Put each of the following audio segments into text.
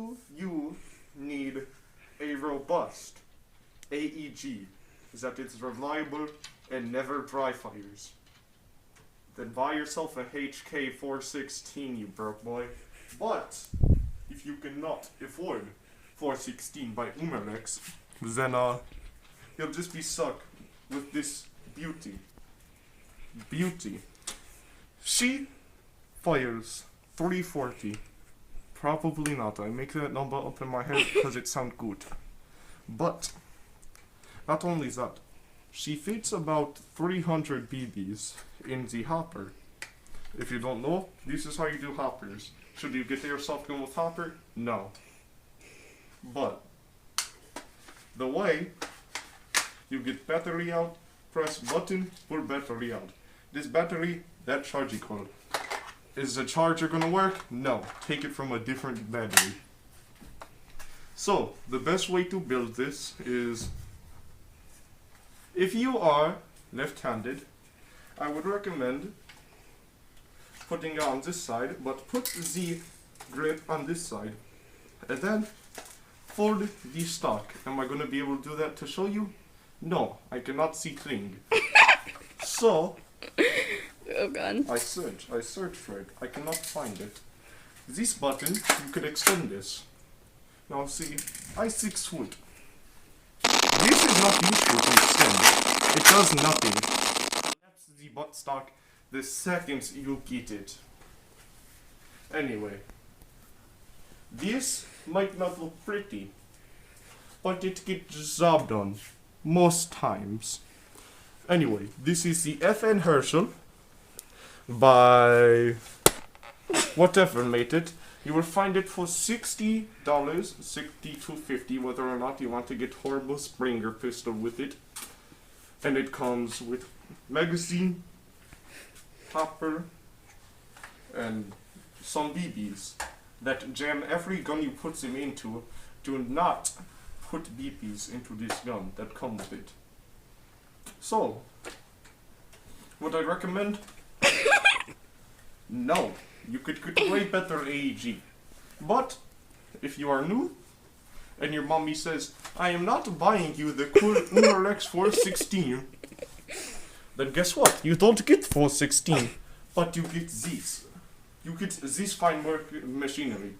Do you need a robust AEG that is reliable and never dry fires? Then buy yourself a HK 416, you broke boy. But if you cannot afford 416 by Umerlex, then you'll just be stuck with this beauty. She fires 340. Probably not. I make that number up in my head because it sounds good. But not only that, she fits about 300 BBs in the hopper. If you don't know, this is how you do hoppers. Should you get Airsoft gun with hopper? No. But the way you get battery out, press button for battery out. This battery, that charging cord. Is the charger gonna work? No. Take it from a different battery. So, the best way to build this is, if you are left-handed, I would recommend putting it on this side, but put the grip on this side, and then fold the stock. Am I gonna be able to do that to show you? No, I cannot see thing. So, oh god. I search for it. I cannot find it. This button, you could extend this. Now see, I 6 foot. This is not useful to extend. It does nothing. That's the butt stock the second you get it. Anyway, this might not look pretty, but it gets the job done most times. Anyway, this is the FN Herschel by whatever made it. You will find it for $60, $62.50, whether or not you want to get horrible Springer pistol with it. And it comes with magazine, hopper, and some BBs that jam every gun you put them into. Do not put BBs into this gun that come with it. So, would I recommend? No. You could get way better AEG. But, if you are new, and your mommy says, I am not buying you the cool Umerlex 416, then guess what? You don't get 416, but you get this. You get this fine work machinery.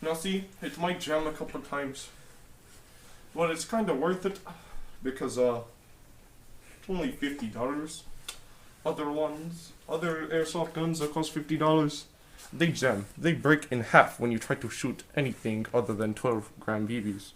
Now see, it might jam a couple times, but it's kind of worth it, because it's only $50. Other airsoft guns that cost $50, they jam. They break in half when you try to shoot anything other than 12-gram BBs.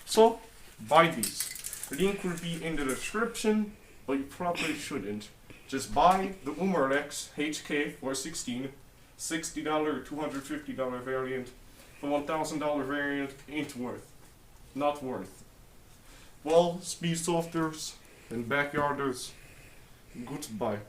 So, buy these. Link will be in the description, but you probably shouldn't. Just buy the Umerlex HK 416, $60 or $250 variant. The $1,000 variant ain't worth. Not worth. Well, speed softers and backyarders, goodbye.